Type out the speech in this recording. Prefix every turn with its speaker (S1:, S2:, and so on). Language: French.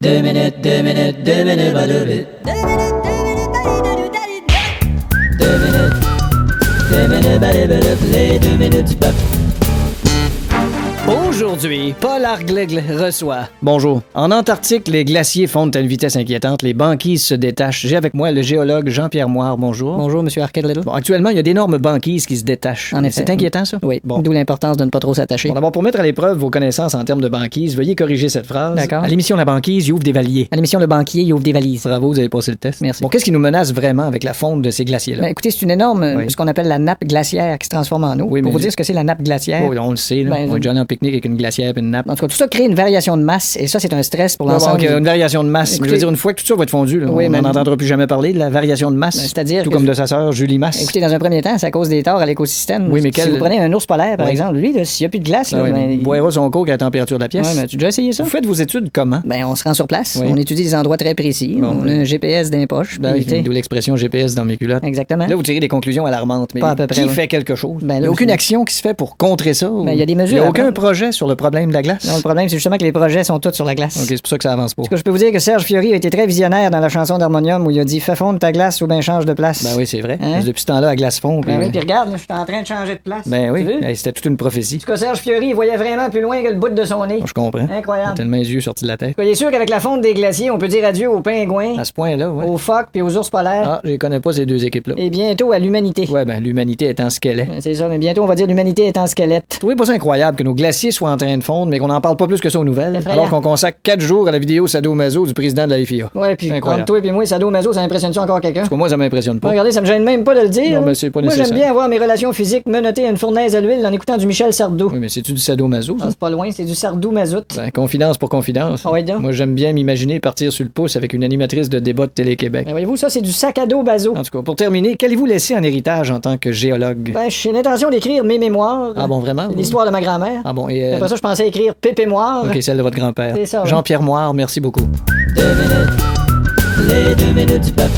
S1: 2 minutes, 2 minutes, 2 minutes, pas de vite. 2 minutes, 2 minutes, les 2 minutes du peuple.
S2: Aujourd'hui, Paul Arglègle reçoit. Bonjour. En Antarctique, les glaciers fondent à une vitesse inquiétante. Les banquises se détachent. J'ai avec moi le géologue Jean-Pierre Moire. Bonjour.
S3: Bonjour, M. Arglègle.
S2: Bon, actuellement, il y a d'énormes banquises qui se détachent.
S3: En effet.
S2: C'est inquiétant, ça?
S3: Oui.
S2: Bon.
S3: D'où l'importance de ne pas trop s'attacher.
S2: Bon, d'abord, pour mettre à l'épreuve vos connaissances en termes de banquise, veuillez corriger cette phrase.
S3: D'accord.
S2: À l'émission La banquise, il ouvre des valiers.
S3: À l'émission Le Banquier, il ouvre des valises.
S2: Bravo, vous avez passé le test.
S3: Merci.
S2: Bon, qu'est-ce qui nous menace vraiment avec la fonte de ces glaciers-là?
S3: Ben, écoutez, c'est une énorme,
S2: Oui.
S3: ce qu'on appelle la nappe glaciaire qui se transforme en eau.
S2: Oui,
S3: Pour
S2: mais
S3: vous dire ce que c'est la nappe glaciaire.
S2: Oh, on le sait, là.
S3: Ben,
S2: On est déjà allé en pique-nique avec une glacière et une nappe.
S3: En tout cas, tout ça crée une variation de masse et ça, c'est un stress pour l'ensemble.
S2: Donc, une variation de masse. Mais je veux
S3: Écoutez-
S2: dire, une fois que tout ça va être fondu, là,
S3: Oui,
S2: on
S3: mais-
S2: n'en entendra plus jamais parler de la variation de masse.
S3: Ben, c'est-à-dire
S2: tout
S3: que-
S2: comme de sa sœur Julie Masse.
S3: Écoutez, dans un premier temps, ça cause des torts à l'écosystème.
S2: Oui, mais
S3: Si
S2: quel-
S3: vous prenez un ours polaire, par
S2: Oui.
S3: exemple, lui, là, s'il n'y a plus de glace,
S2: Ah
S3: là,
S2: oui,
S3: ben,
S2: mais il boira son coke à la température de la pièce.
S3: Ouais, mais as-tu déjà essayé ça?
S2: Vous faites vos études comment?
S3: Ben, on se rend sur place,
S2: Oui.
S3: on étudie des endroits très précis,
S2: Bon,
S3: on a un GPS dans les poches.
S2: Ben,
S3: puis, tu sais,
S2: d'où l'expression GPS dans mes culottes.
S3: exactement.
S2: Là, vous tirez des conclusions alarmantes. Mais
S3: Pas à peu près,
S2: qui
S3: oui.
S2: fait quelque chose?
S3: Ben, là,
S2: il n'y a aucune
S3: vous-
S2: action qui se fait pour contrer ça?
S3: Ben, il y a des mesures
S2: Il n'y a
S3: à
S2: aucun
S3: prendre.
S2: projet sur le problème de la glace?
S3: Non, le problème, c'est justement que les projets sont tous sur la glace.
S2: OK, c'est pour ça que ça avance pas.
S3: En tout cas, je peux vous dire que Serge Fiori a été très visionnaire dans la chanson d'Harmonium où il a dit « Fais fondre ta glace ou ben change de place ».
S2: Ben oui, c'est vrai.
S3: Hein?
S2: Depuis ce temps-là, à glace fond.
S3: Ben oui, puis regarde, là, je suis en train de changer de place.
S2: Ben oui,
S3: Tu veux?
S2: hey, c'était toute une prophétie.
S3: En tout cas, Serge Fiori, il voyait vraiment plus loin que le bout de son nez.
S2: Je comprends.
S3: Incroyable.
S2: Tellement les yeux sortis de la tête.
S3: Soyez sûr qu'avec la fonte des glaciers, on peut dire adieu aux pingouins,
S2: À ce point-là, ouais.
S3: aux phoques puis aux ours polaires
S2: Ah, je les connais pas, ces deux équipes-là.
S3: et bientôt à l'humanité.
S2: Ouais, ben, l'humanité est en squelette.
S3: C'est ça, mais bientôt on va dire l'humanité est en squelette.
S2: Trouvez pas ça incroyable que nos glaciers soient en train de fondre, mais qu'on n'en parle pas plus que ça aux nouvelles,
S3: Effrayant.
S2: alors qu'on consacre 4 jours à la vidéo sadomaso du président de la FIA?
S3: Ouais, puis
S2: C'est
S3: entre
S2: incroyable.
S3: toi et moi, sadomaso, ça impressionne-tu encore quelqu'un?
S2: Pour moi, ça m'impressionne pas.
S3: Regardez, ça me gêne même pas de le dire.
S2: Non, mais c'est pas
S3: Moi, j'aime
S2: nécessaire.
S3: bien avoir mes relations physiques menottées à une fournaise à l'huile en écoutant du Michel Sardou.
S2: Oui, mais c'est-tu du sadomaso,
S3: Ah,
S2: ça?
S3: c'est pas loin, c'est du Sardou mazout.
S2: Ben, confidence pour confidence.
S3: Ah ouais, donc.
S2: Moi, j'aime bien m'imaginer partir sur le pouce avec une animatrice de débat de Télé-Québec.
S3: Ben voyez-vous, ça, c'est du sac à dos bazo.
S2: En tout cas, pour terminer, qu'allez-vous laisser en héritage en tant que géologue?
S3: Ben, j'ai l'intention d'écrire mes mémoires.
S2: Ah bon, vraiment?
S3: L'histoire de ma grand-mère.
S2: Ah bon, et...
S3: Après ça, je pensais écrire Pépémoire.
S2: OK, celle de votre grand-père.
S3: C'est ça, ouais.
S2: Jean-Pierre Moire, merci beaucoup.
S1: 2 minutes, les 2 minutes du peuple.